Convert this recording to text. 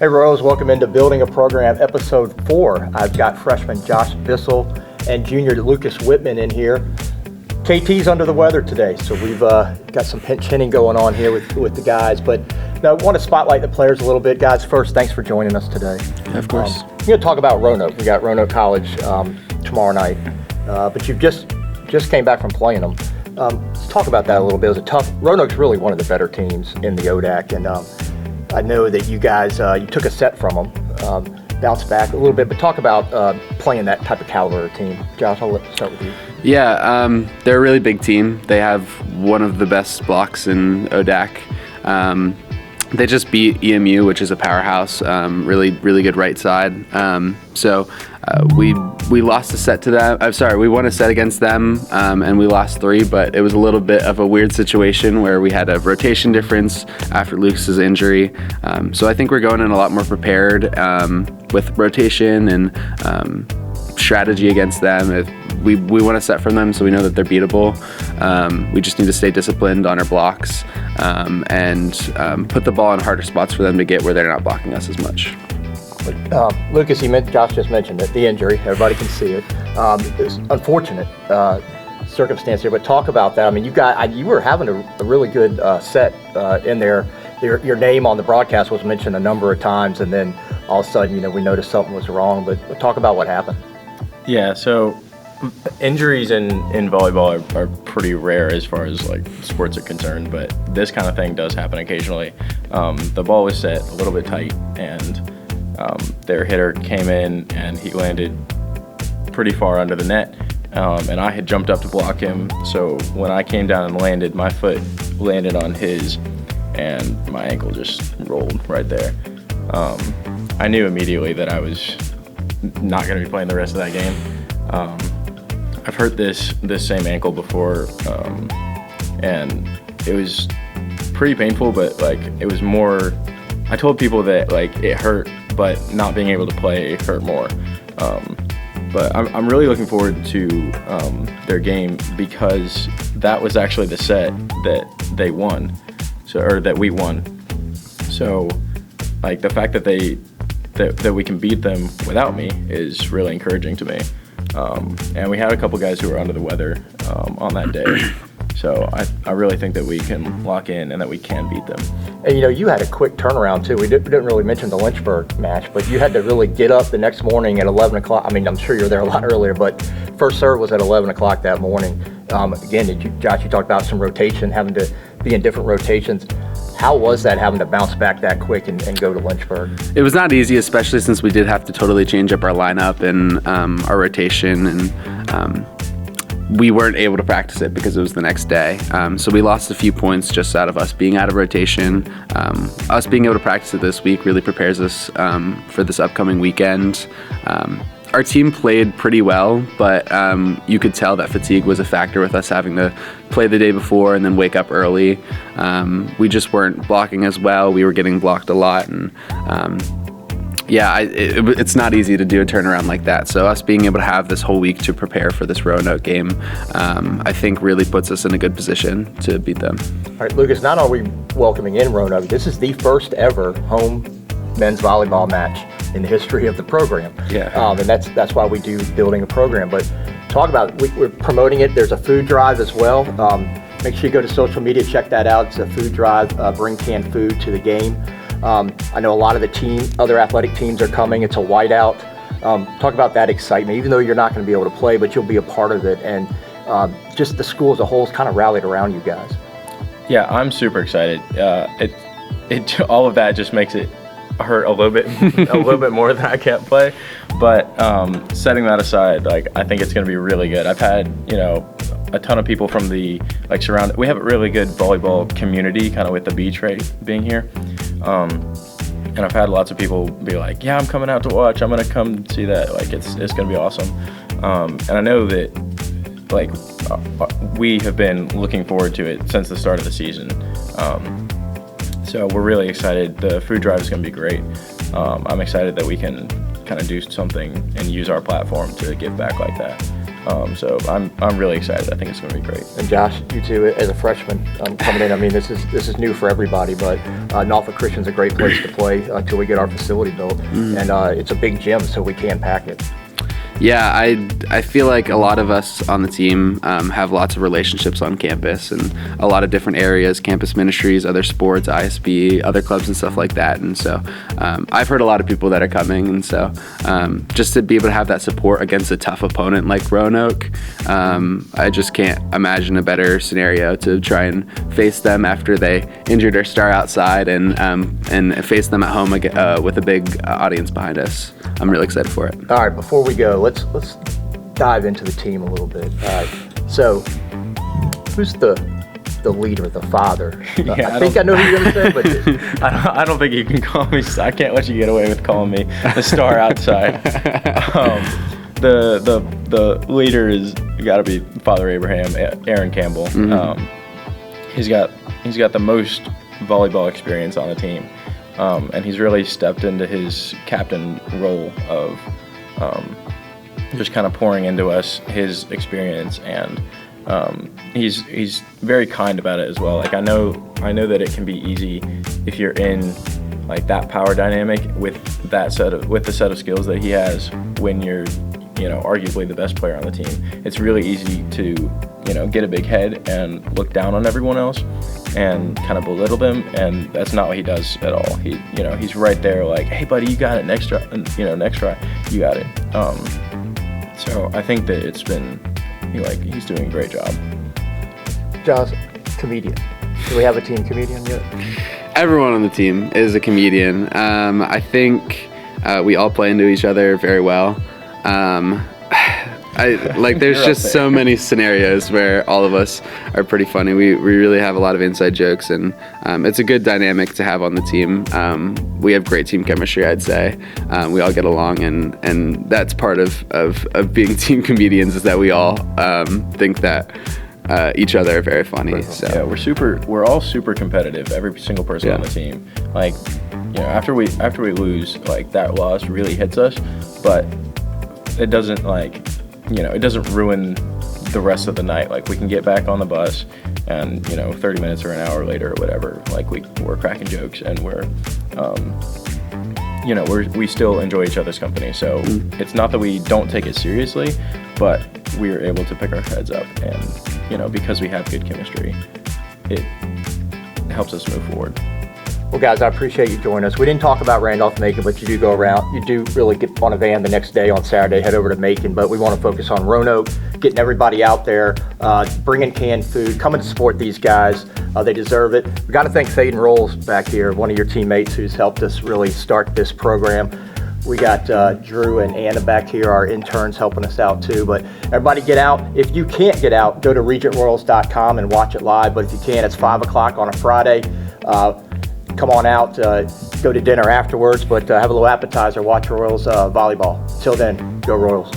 Hey Royals, welcome into Building a Program, episode 4. I've got freshman Josh Bissell and junior Lucas Whitman in here. KT's under the weather today, so we've got some pinch hitting going on here with the guys. But now I want to spotlight the players a little bit. Guys, first, thanks for joining us today. Yeah, of course. We're going to talk about Roanoke. We got Roanoke College tomorrow night, but you've just came back from playing them. Let's talk about that a little bit. It was a tough. Roanoke's really one of the better teams in the ODAC, and I know that you guys you took a set from them, bounced back a little bit, but talk about playing that type of caliber of team. Josh, I'll start with you. Yeah, they're a really big team. They have one of the best blocks in ODAC. They just beat EMU, which is a powerhouse, really good right side. So we lost a set to them. I'm sorry, we won a set against them, and we lost 3, but it was a little bit of a weird situation where we had a rotation difference after Lucas's injury. So I think we're going in a lot more prepared with rotation and strategy against them. We want to set from them, so we know that they're beatable. We just need to stay disciplined on our blocks and put the ball in harder spots for them to get where they're not blocking us as much. Lucas, Josh just mentioned it, the injury. Everybody can see it. It's unfortunate circumstance here, but talk about that. I mean, you were having a really good set in there. Your name on the broadcast was mentioned a number of times, and then all of a sudden, we noticed something was wrong. But talk about what happened. Yeah, so injuries in volleyball are pretty rare as far as like sports are concerned, but this kind of thing does happen occasionally. The ball was set a little bit tight, and their hitter came in and he landed pretty far under the net, and I had jumped up to block him. So when I came down and landed, my foot landed on his, and my ankle just rolled right there. I knew immediately that I was not going to be playing the rest of that game. I've hurt this same ankle before, and it was pretty painful, but like it was more, I told people that like it hurt, but not being able to play hurt more. But I'm really looking forward to their game, because that was actually the set that they won, or that we won. So like the fact that that we can beat them without me is really encouraging to me. And we had a couple guys who were under the weather on that day. So I really think that we can lock in and that we can beat them. And you had a quick turnaround too. We didn't really mention the Lynchburg match, but you had to really get up the next morning at 11 o'clock. I mean, I'm sure you were there a lot earlier, but first serve was at 11 o'clock that morning. Again, Josh, you talked about some rotation, having to be in different rotations. How was that, having to bounce back that quick and go to Lynchburg? It was not easy, especially since we did have to totally change up our lineup and our rotation, and we weren't able to practice it because it was the next day. So we lost a few points just out of us being out of rotation. Us being able to practice it this week really prepares us for this upcoming weekend. Our team played pretty well, but you could tell that fatigue was a factor with us having to play the day before and then wake up early. We just weren't blocking as well. We were getting blocked a lot, and it's not easy to do a turnaround like that. So us being able to have this whole week to prepare for this Roanoke game, I think really puts us in a good position to beat them. All right, Lucas, not only are we welcoming in Roanoke, this is the first ever home men's volleyball match in the history of the program. Yeah. And that's why we do Building a Program. But talk about, we're promoting it. There's a food drive as well. Make sure you go to social media, check that out. It's a food drive, bring canned food to the game. I know a lot of the other athletic teams are coming. It's a whiteout. Talk about that excitement, even though you're not going to be able to play, but you'll be a part of it. And just the school as a whole is kind of rallied around you guys. Yeah, I'm super excited. All of that just makes it hurt a little bit more than I can't play. But setting that aside, like I think it's going to be really good. I've had a ton of people from the surrounding. We have a really good volleyball community, kind of with the beach right being here. And I've had lots of people be like, "Yeah, I'm coming out to watch. I'm going to come see that. Like it's going to be awesome." And I know that we have been looking forward to it since the start of the season. So we're really excited. The food drive is going to be great. I'm excited that we can kind of do something and use our platform to give back like that. So I'm really excited. I think it's going to be great. And Josh, you too, as a freshman coming in. I mean, this is new for everybody, but Norfolk Christian's a great place to play until we get our facility built, and it's a big gym, so we can pack it. Yeah, I feel like a lot of us on the team have lots of relationships on campus and a lot of different areas, campus ministries, other sports, ISB, other clubs and stuff like that. And so I've heard a lot of people that are coming. And so just to be able to have that support against a tough opponent like Roanoke, I just can't imagine a better scenario to try and face them after they injured our star outside and face them at home with a big audience behind us. I'm really excited for it. All right, before we go, let's dive into the team a little bit. So, who's the leader, the father? Yeah, I think I know who you're going to say, but I don't think you can call me. I can't let you get away with calling me the star outside. The leader is got to be Father Abraham, Aaron Campbell. He's got the most volleyball experience on the team. And he's really stepped into his captain role of just kind of pouring into us his experience, and he's very kind about it as well. Like I know that it can be easy if you're in like that power dynamic with the set of skills that he has when you're arguably the best player on the team. It's really easy to get a big head and look down on everyone else and kind of belittle them, and that's not what he does at all. He's right there like, hey buddy, you got it, next try, you got it. So I think that it's been he's doing a great job. Josh, comedian. Do we have a team comedian yet? Everyone on the team is a comedian. I think we all play into each other very well. There's just so many scenarios where all of us are pretty funny. We really have a lot of inside jokes, and it's a good dynamic to have on the team. We have great team chemistry, I'd say. We all get along, and that's part of being team comedians, is that we all think that each other are very funny. So yeah, we're all super competitive. Every single person on the team. Like, after we lose, like that loss really hits us, but it doesn't it doesn't ruin the rest of the night. Like we can get back on the bus and 30 minutes or an hour later or whatever, like we're cracking jokes and we still enjoy each other's company. So it's not that we don't take it seriously, but we are able to pick our heads up, and because we have good chemistry, it helps us move forward. Well, guys, I appreciate you joining us. We didn't talk about Randolph-Macon, but you do go around. You do really get on a van the next day on Saturday, head over to Macon, but we want to focus on Roanoke, getting everybody out there, bringing canned food, coming to support these guys. They deserve it. We got to thank Faden Rolls back here, one of your teammates who's helped us really start this program. We got Drew and Anna back here, our interns, helping us out too. But everybody get out. If you can't get out, go to regentroyals.com and watch it live. But if you can, it's 5 o'clock on a Friday. Come on out, go to dinner afterwards, but have a little appetizer, watch Royals volleyball. Till then, go Royals.